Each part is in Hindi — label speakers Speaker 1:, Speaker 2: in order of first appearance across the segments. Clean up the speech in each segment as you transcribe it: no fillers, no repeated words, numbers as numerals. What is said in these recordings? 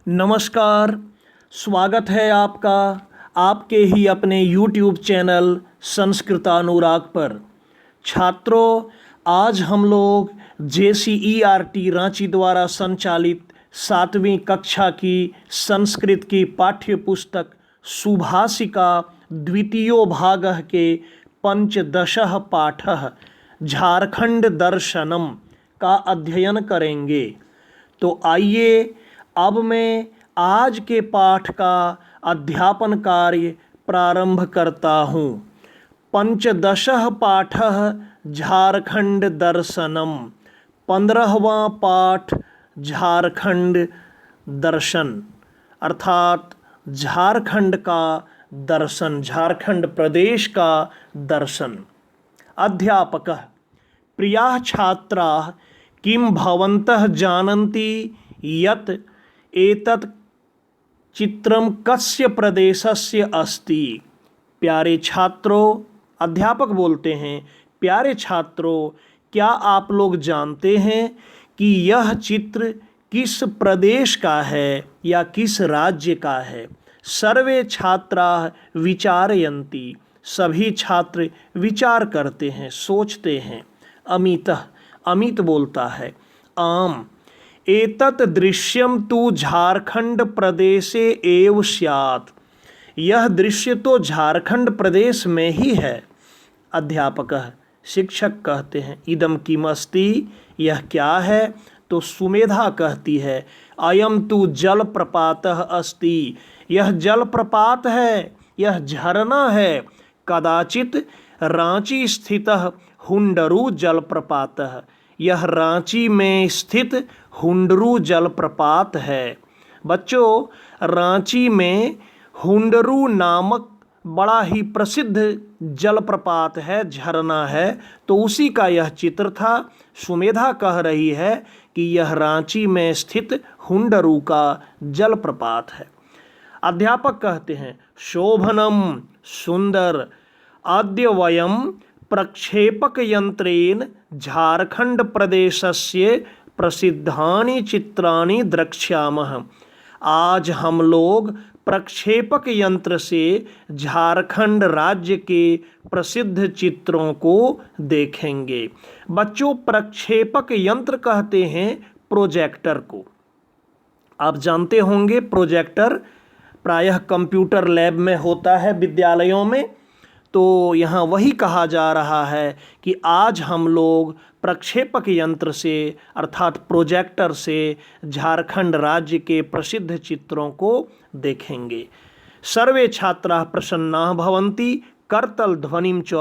Speaker 1: नमस्कार। स्वागत है आपका आपके ही अपने YouTube चैनल संस्कृतानुराग पर। छात्रों, आज हम लोग JCERT रांची द्वारा संचालित 7वीं कक्षा की संस्कृत की पाठ्य पुस्तक सुभाषिका द्वितीयो भागः के पंचदशः पाठः झारखंड दर्शनम का अध्ययन करेंगे। तो आइए अब मैं आज के पाठ का अध्यापन कार्य प्रारंभ करता हूँ। पंचदशः पाठः झारखंड दर्शनम, 15वां पाठ झारखंड दर्शन अर्थात झारखंड का दर्शन, झारखंड प्रदेश का दर्शन। अध्यापकः प्रियाः छात्राः किं भवन्तः जानन्ति यत् एतत् चित्रम कस्य प्रदेशस्य अस्ति। प्यारे छात्रों, अध्यापक बोलते हैं, प्यारे छात्रों, क्या आप लोग जानते हैं कि यह चित्र किस प्रदेश का है या किस राज्य का है। सर्वे छात्राः विचारयन्ति, सभी छात्र विचार करते हैं, सोचते हैं। अमितः, अमित बोलता है, आम एतत् दृश्यम तु झारखंड प्रदेशे एव स्यात्, यह दृश्य तो झारखंड प्रदेश में ही है। अध्यापकः, शिक्षक कहते हैं, इदम किम अस्ति, यह क्या है। तो सुमेधा कहती है, अयम तु जलप्रपातः अस्ति, यह जलप्रपात है, यह झरना है। कदाचित रांची स्थितः हुंडरू जलप्रपातः, यह रांची में स्थित हुंडरू जलप्रपात है। बच्चों, रांची में हुंडरू नामक बड़ा ही प्रसिद्ध जलप्रपात है, झरना है, तो उसी का यह चित्र था। सुमेधा कह रही है कि यह रांची में स्थित हुंडरू का जलप्रपात है। अध्यापक कहते हैं, शोभनम, सुंदर, अद्य वयं प्रक्षेपक यंत्रेण झारखंड प्रदेशस्य प्रसिद्धानि चित्राणि द्रक्ष्यामः, आज हम लोग प्रक्षेपक यंत्र से झारखंड राज्य के प्रसिद्ध चित्रों को देखेंगे। बच्चों, प्रक्षेपक यंत्र कहते हैं प्रोजेक्टर को। आप जानते होंगे प्रोजेक्टर प्रायः कंप्यूटर लैब में होता है विद्यालयों में। तो यहाँ वही कहा जा रहा है कि आज हम लोग प्रक्षेपक यंत्र से अर्थात प्रोजेक्टर से झारखंड राज्य के प्रसिद्ध चित्रों को देखेंगे। सर्वे छात्राः प्रसन्नाः भवन्ति करतल ध्वनिं च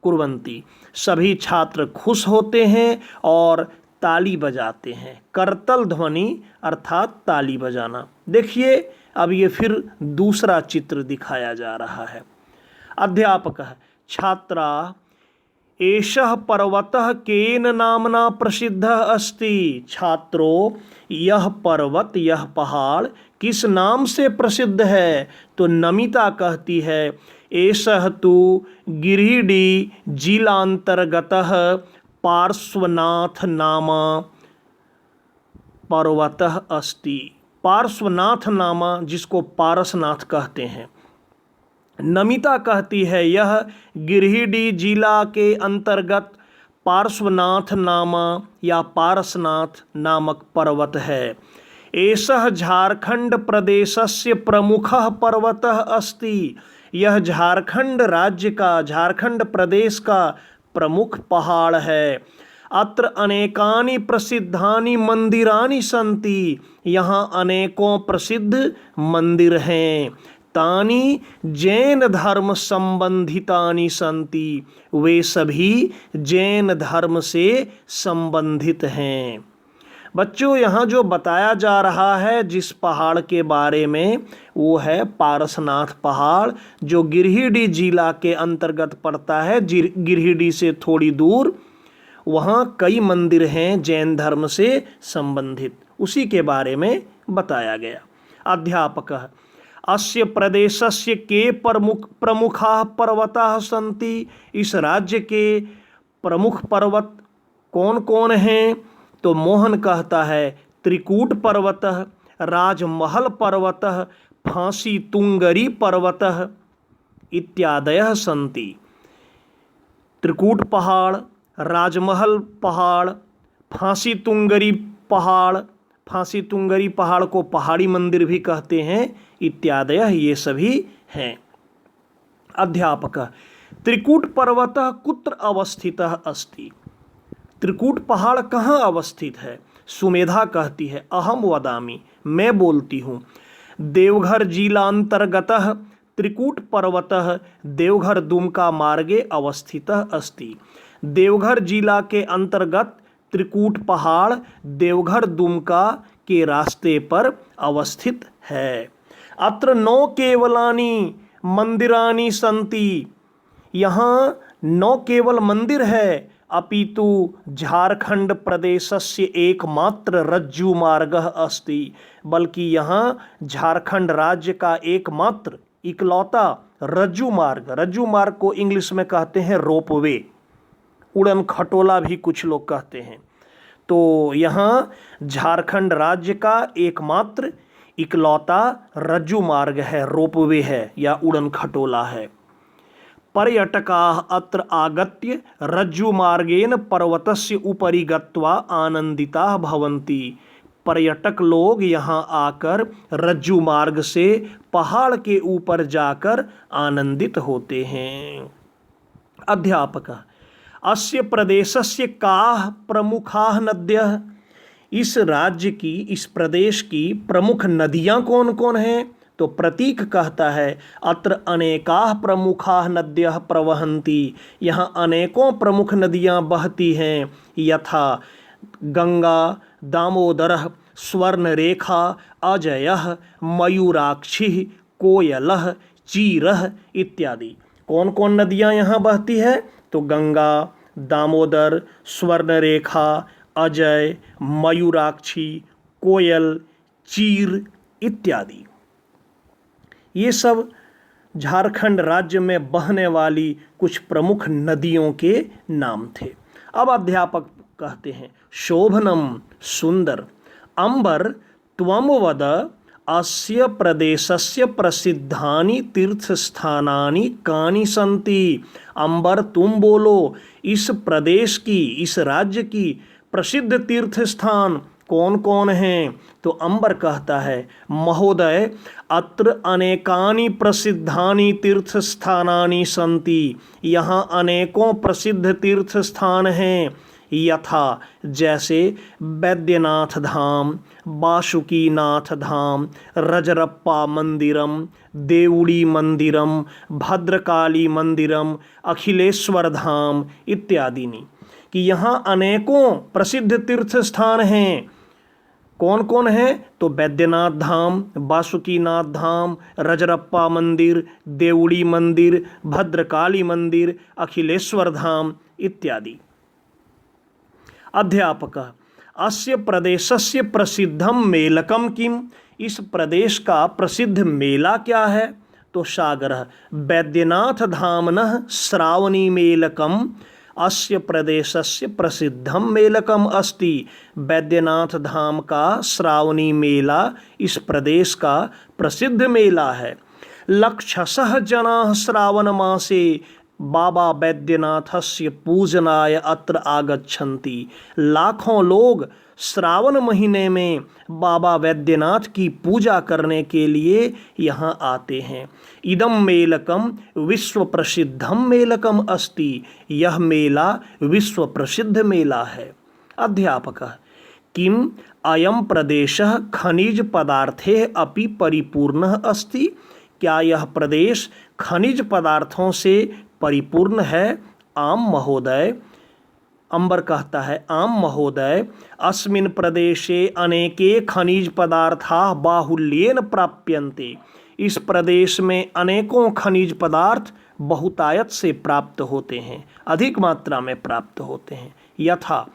Speaker 1: कुर्वन्ति, सभी छात्र खुश होते हैं और ताली बजाते हैं। करतल ध्वनि अर्थात ताली बजाना। देखिए, अब ये फिर दूसरा चित्र दिखाया जा रहा है। अध्यापकः छात्राः एषः पर्वतः केन नामना प्रसिद्धः अस्ति। छात्रों, यह पर्वत, यह पहाड़ किस नाम से प्रसिद्ध है। तो नमिता कहती है, एषः तु गिरिडीह जिलांतर्गतः पार्श्वनाथ नामा पर्वतः अस्ति। पार्श्वनाथ नामा, जिसको पारसनाथ कहते हैं। नमिता कहती है, यह गिरिडीह जिला के अंतर्गत पार्श्वनाथ नामा या पारसनाथ नामक पर्वत है। एषः झारखंड प्रदेशस्य प्रमुखः पर्वतः अस्ति, यह झारखंड राज्य का, झारखंड प्रदेश का प्रमुख पहाड़ है। अत्र अनेकानि प्रसिद्धानि मंदिरानि सन्ति, यहाँ अनेकों प्रसिद्ध मंदिर हैं। तानि जैन धर्म संबंधितानि सन्ति, वे सभी जैन धर्म से संबंधित हैं। बच्चों, यहाँ जो बताया जा रहा है जिस पहाड़ के बारे में, वो है पारसनाथ पहाड़, जो गिरिडीह जिला के अंतर्गत पड़ता है। गिरिडीह से थोड़ी दूर वहाँ कई मंदिर हैं जैन धर्म से संबंधित, उसी के बारे में बताया गया। अध्यापकः अस्य प्रदेशस्य के प्रमुखाः पर्वताः सन्ति, इस राज्य के प्रमुख पर्वत कौन कौन हैं। तो मोहन कहता है त्रिकूट पर्वतः, राजमहल पर्वतः फांसी तुंगरी पर्वतः इत्यादयः सन्ति। त्रिकूट पहाड़, राजमहल पहाड़, फांसी तुंगरी पहाड़, फांसी तुंगरी पहाड़ को पहाड़ी मंदिर भी कहते हैं, इत्यादयः ये सभी हैं। अध्यापकः त्रिकूट पर्वतः कुत्र अवस्थितः अस्ति। त्रिकूट पहाड़ कहाँ अवस्थित है। सुमेधा कहती है अहम वदामि, मैं बोलती हूँ। देवघर जिलांतर्गतः त्रिकूट पर्वतः देवघर दुमका मार्गे अवस्थितः अस्ति। देवघर जिला के अंतर्गत त्रिकूट पहाड़ देवघर दुमका के रास्ते पर अवस्थित है। अत्र 9 केवलानि मंदिरानि सन्ति। यहाँ 9 केवल मंदिर है। अपितु झारखंड प्रदेशस्य एकमात्र रज्जु मार्गः अस्ति। बल्कि यहाँ झारखंड राज्य का एकमात्र इकलौता रज्जु मार्ग को इंग्लिश में कहते हैं रोपवे, उड़न खटोला भी कुछ लोग कहते हैं। तो यहाँ झारखंड राज्य का एकमात्र इकलौता रज्जु मार्ग है, रोपवे है या उड़न खटोला है। पर्यटकाः अत्र आगत्य रज्जुमार्गेन पर्वतस्य उपरि गत्वा आनंदिताः भवन्ति। पर्यटक लोग यहाँ आकर रज्जु मार्ग से पहाड़ के ऊपर जाकर आनंदित होते हैं। अध्यापकः अस्य प्रदेशस्य काः प्रमुखाः नद्यः। इस राज्य की, इस प्रदेश की प्रमुख नदियाँ कौन कौन हैं। तो प्रतीक कहता है अत्र अनेकाः प्रमुखाः नद्यः प्रवहन्ति। यहाँ अनेकों प्रमुख नदियाँ बहती हैं। यथा गंगा, दामोदरः, स्वर्णरेखा, अजयः, मयूराक्षिः, कोयलः, चीरः इत्यादि। कौन कौन नदियाँ यहाँ बहती है। तो गंगा, दामोदर, स्वर्णरेखा, अजय, मयूराक्षी, कोयल, चीर इत्यादि। ये सब झारखंड राज्य में बहने वाली कुछ प्रमुख नदियों के नाम थे। अब अध्यापक कहते हैं शोभनम सुंदर। अंबर त्वम वद अस्य प्रदेशस्य प्रसिद्धानि तीर्थस्थानानि कानि सन्ति। अंबर तुम बोलो, इस प्रदेश की, इस राज्य की प्रसिद्ध तीर्थस्थान कौन कौन हैं। तो अंबर कहता है महोदय अत्र अनेकानि प्रसिद्धानि तीर्थस्थानानि सन्ति। यहाँ अनेकों प्रसिद्ध तीर्थस्थान हैं। यथा जैसे वैद्यनाथ धाम, वासुकीनाथ धाम, रजरप्पा मंदिरम, देवुड़ी मंदिरम, भद्रकाली मंदिरम, अखिलेश्वर धाम इत्यादि। कि यहाँ अनेकों प्रसिद्ध तीर्थ स्थान हैं। कौन कौन है। तो वैद्यनाथ धाम, वासुकीनाथ धाम, रजरप्पा मंदिर, देवुड़ी मंदिर, भद्रकाली मंदिर, अखिलेश्वर धाम इत्यादि। अध्यापकः अस्य प्रदेशस्य प्रसिद्धम मेलकम किम। इस प्रदेश का प्रसिद्ध मेला क्या है। तो सागरः वैद्यनाथ धामनः श्रावणी मेलकम अस्य प्रदेशस्य प्रसिद्धम मेलकम अस्ति। वैद्यनाथ धाम का श्रावणी मेला इस प्रदेश का प्रसिद्ध मेला है। लक्षशः जनाः श्रावण मासे बाबा वैद्यनाथस्य पूजनाय अत्र आगच्छन्ति। लाखों लोग श्रावण महीने में बाबा वैद्यनाथ की पूजा करने के लिए यहाँ आते हैं। इदम मेलकम विश्व प्रसिद्धम मेलकम अस्ति। यह मेला विश्व प्रसिद्ध मेला है। अध्यापकः किम अयम प्रदेशः खनिज पदार्थैः अपि परिपूर्णः अस्ति। क्या यह प्रदेश खनिज पदार्थों से परिपूर्ण है। आम महोदय। अंबर कहता है आम महोदय अस्मिन् प्रदेशे अनेके खनिज पदार्थाः बाहुल्येन प्राप्यन्ते। इस प्रदेश में अनेकों खनिज पदार्थ बहुतायत से प्राप्त होते हैं, अधिक मात्रा में प्राप्त होते हैं। यथा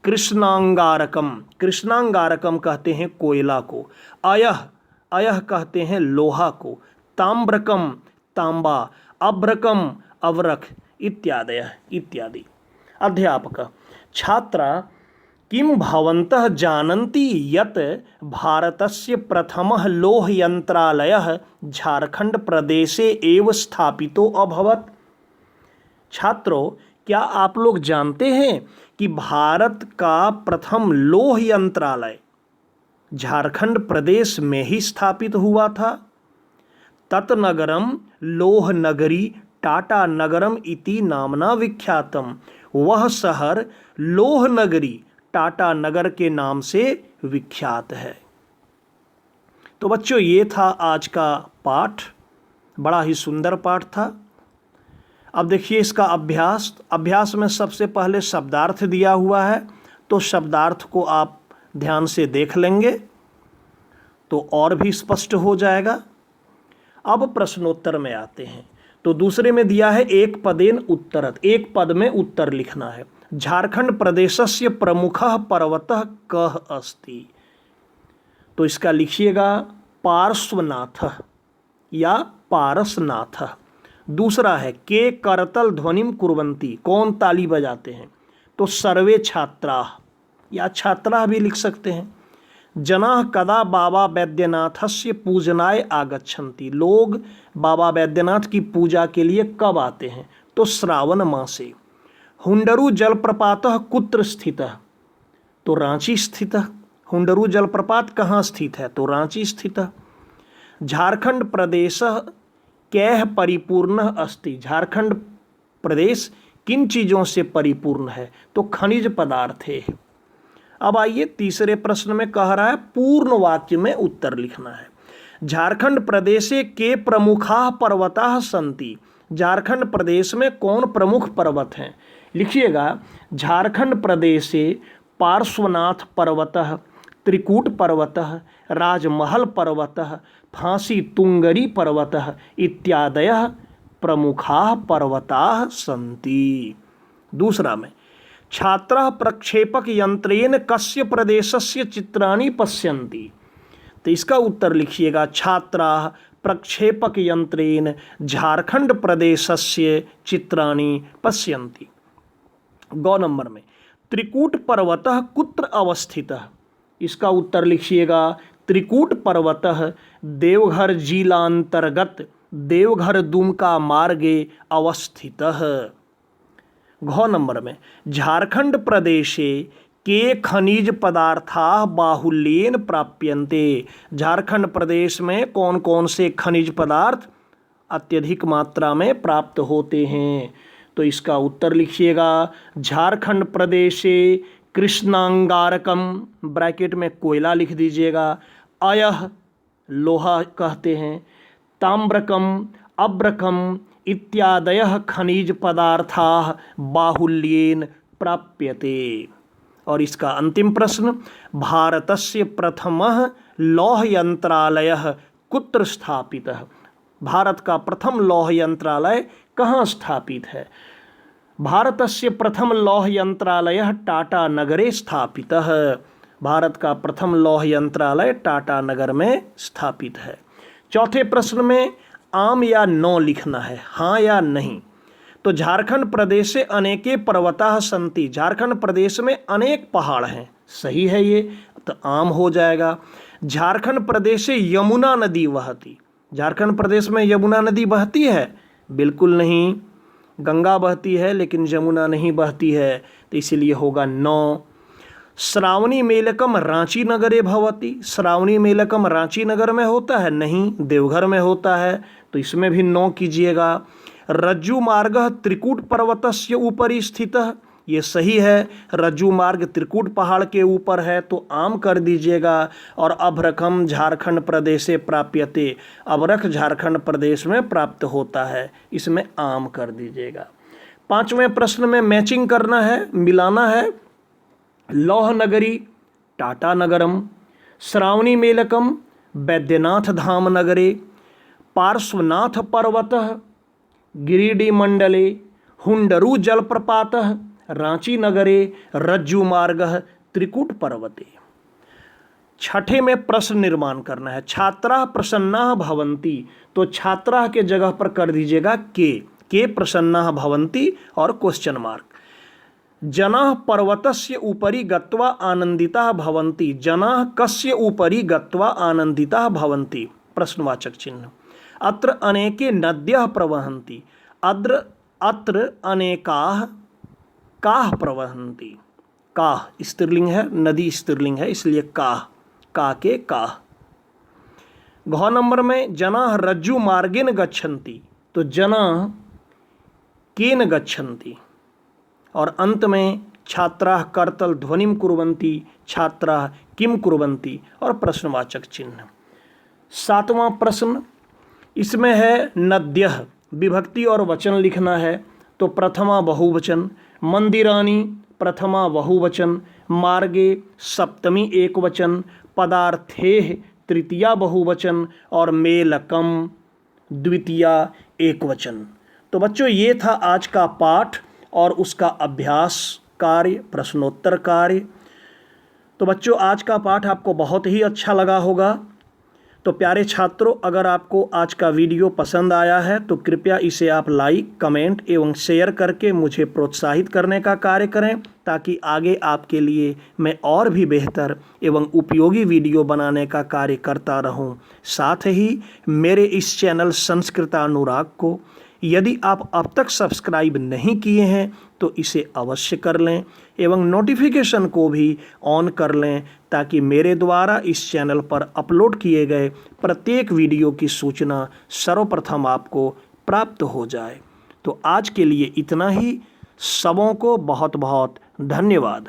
Speaker 1: कृष्णांगारकम, कृष्णांगारकम कहते हैं कोयला को। अयह, अयह कहते हैं लोहा को। ताम्रकम तांबा, अभ्रकम अवरक इत्यादि इत्यादि। अध्यापक छात्रा किम भवन्तः जानन्ति यत् भारतस्य प्रथमः लोहयन्त्रालयः झारखंड प्रदेशे एव स्थापितो अभवत्। छात्रों, क्या आप लोग जानते हैं कि भारत का प्रथम लौह यंत्रालय झारखंड प्रदेश में ही स्थापित हुआ था। तत्नगरम लौह नगरी टाटा नगरम इति नामना विख्यातम। वह शहर लौह नगरी टाटा नगर के नाम से विख्यात है। तो बच्चों, ये था आज का पाठ। बड़ा ही सुंदर पाठ था। अब देखिए इसका अभ्यास में सबसे पहले शब्दार्थ दिया हुआ है, तो शब्दार्थ को आप ध्यान से देख लेंगे तो और भी स्पष्ट हो जाएगा। अब प्रश्नोत्तर में आते हैं। तो दूसरे में दिया है एक पदेन उत्तरत, एक पद में उत्तर लिखना है। झारखंड प्रदेशस्य प्रमुखः पर्वतः कः अस्ति। तो इसका लिखिएगा पार्श्वनाथः या पारसनाथः। दूसरा है के करतल ध्वनिम कुर्वन्ति, कौन ताली बजाते हैं, तो सर्वे छात्राः या छात्राः भी लिख सकते हैं। जनाः कदा बाबा वैद्यनाथस्य पूजनाय आगच्छन्ति, लोग बाबा वैद्यनाथ की पूजा के लिए कब आते हैं, तो श्रावण मासे। हुंडरू जलप्रपातः कुत्र स्थितः, तो रांची स्थितः। हुंडरू जलप्रपात कहाँ स्थित है, तो रांची स्थितः। झारखंड प्रदेशः कैः परिपूर्णः अस्ति, झारखंड प्रदेश किन चीज़ों से परिपूर्ण है, तो खनिज पदार्थे। अब आइए तीसरे प्रश्न में कह रहा है पूर्ण वाक्य में उत्तर लिखना है। झारखंड प्रदेशे के प्रमुखाः पर्वताः सन्ति, झारखंड प्रदेश में कौन प्रमुख पर्वत हैं, लिखिएगा झारखंड प्रदेशे पार्श्वनाथ पर्वतः, त्रिकूट पर्वतः, राजमहल पर्वतः, फांसी तुंगरी पर्वतः इत्यादयः प्रमुखाः पर्वताः सन्ति। दूसरा में छात्राः प्रक्षेपक यंत्रेण कस्य प्रदेशस्य चित्राणि पश्यन्ति, तो इसका उत्तर लिखिएगा छात्राः प्रक्षेपक यंत्रेण झारखंड प्रदेशस्य चित्राणि पश्यन्ति। गौ नंबर में त्रिकूट पर्वतः कुत्र अवस्थितः, इसका उत्तर लिखिएगा त्रिकूट पर्वतः देवघर जिलांतर्गत देवघर दुमका मार्गे अवस्थितः। घ नंबर में झारखंड प्रदेशे के खनिज पदार्थाः बाहुल्येन प्राप्यन्ते, झारखंड प्रदेश में कौन कौन से खनिज पदार्थ अत्यधिक मात्रा में प्राप्त होते हैं, तो इसका उत्तर लिखिएगा झारखंड प्रदेशे कृष्णांगारकम, ब्रैकेट में कोयला लिख दीजिएगा, अयः लोहा कहते हैं, ताम्रकम अब्रकम इत्यादयः खनिज पदार्थाः बाहुल्येन प्राप्यते। और इसका अंतिम प्रश्न भारतस्य प्रथमः लौह यंत्रालयः कुत्र स्थापितः, भारत का प्रथम लौह यंत्रालय कहाँ स्थापित है, भारतस्य प्रथम लौह यंत्रालयः टाटा नगरे स्थापितः, भारत का प्रथम लौह यंत्रालय टाटा नगर में स्थापित है। चौथे प्रश्न में आम या नो लिखना है, हाँ या नहीं। तो झारखंड प्रदेश से अनेके पर्वताः सन्ति, झारखंड प्रदेश में अनेक पहाड़ हैं, सही है ये, तो आम हो जाएगा। झारखंड प्रदेश से यमुना नदी बहती, झारखंड प्रदेश में यमुना नदी बहती है, बिल्कुल नहीं, गंगा बहती है लेकिन यमुना नहीं बहती है, तो इसीलिए होगा नो। श्रावणी मेलकम रांची नगरे भवती, श्रावणी मेलकम रांची नगर में होता है, नहीं, देवघर में होता है, तो इसमें भी नो कीजिएगा। रज्जु मार्ग त्रिकूट पर्वतस्य ऊपरी स्थितः, ये सही है, रज्जु मार्ग त्रिकूट पहाड़ के ऊपर है, तो आम कर दीजिएगा। और अभ्रकम झारखंड प्रदेशे प्राप्यते, अभ्रक झारखंड प्रदेश में प्राप्त होता है, इसमें आम कर दीजिएगा। पांचवें प्रश्न में मैचिंग करना है, मिलाना है। लौह नगरी टाटा नगरम, श्रावणी मेलकम वैद्यनाथ धाम नगरे, पार्श्वनाथ पर्वतः गिरिडीह मंडले, हुंडरू जलप्रपातः रांची नगरे, रज्जु मार्गः त्रिकूट पर्वते। छठे में प्रश्न निर्माण करना है। छात्राः प्रसन्नाः भवन्ति, तो छात्राः के जगह पर कर दीजिएगा के प्रसन्नाः भवन्ति और क्वेश्चन मार्क। जनाः पर्वतस्य उपरि गत्वा आनन्दिताः भवन्ति। जनाः कस्य उपरि गत्वा आनन्दिताः भवन्ति? प्रश्नवाचक चिन्ह। अत्र अनेके नद्यः प्रवहन्ति। अत्र अनेकाः काः प्रवहन्ति। काः स्त्रीलिंग है, नदी स्त्रीलिंग है, इसलिए काः, का के काः। घ नंबर में जनाः रज्जु मार्गेन गच्छन्ति, तो जनाः केन गच्छन्ति। और अंत में छात्राः करतल ध्वनिं कुर्वन्ति, छात्राः किम कुर्वन्ति, और प्रश्नवाचक चिन्ह। 7वां प्रश्न, इसमें है नद्यः, विभक्ति और वचन लिखना है। तो प्रथमा बहुवचन, मंदिरानि प्रथमा बहुवचन, मार्गे सप्तमी एकवचन, पदार्थेः तृतीया बहुवचन, और मेलकम द्वितीया एकवचन। तो बच्चों ये था आज का पाठ और उसका अभ्यास कार्य, प्रश्नोत्तर कार्य। तो बच्चों आज का पाठ आपको बहुत ही अच्छा लगा होगा। तो प्यारे छात्रों, अगर आपको आज का वीडियो पसंद आया है तो कृपया इसे आप लाइक, कमेंट एवं शेयर करके मुझे प्रोत्साहित करने का कार्य करें, ताकि आगे आपके लिए मैं और भी बेहतर एवं उपयोगी वीडियो बनाने का कार्य करता रहूं। साथ ही मेरे इस चैनल संस्कृतानुराग को यदि आप अब तक सब्सक्राइब नहीं किए हैं तो इसे अवश्य कर लें एवं नोटिफिकेशन को भी ऑन कर लें, ताकि मेरे द्वारा इस चैनल पर अपलोड किए गए प्रत्येक वीडियो की सूचना सर्वप्रथम आपको प्राप्त हो जाए। तो आज के लिए इतना ही। सबों को बहुत बहुत धन्यवाद।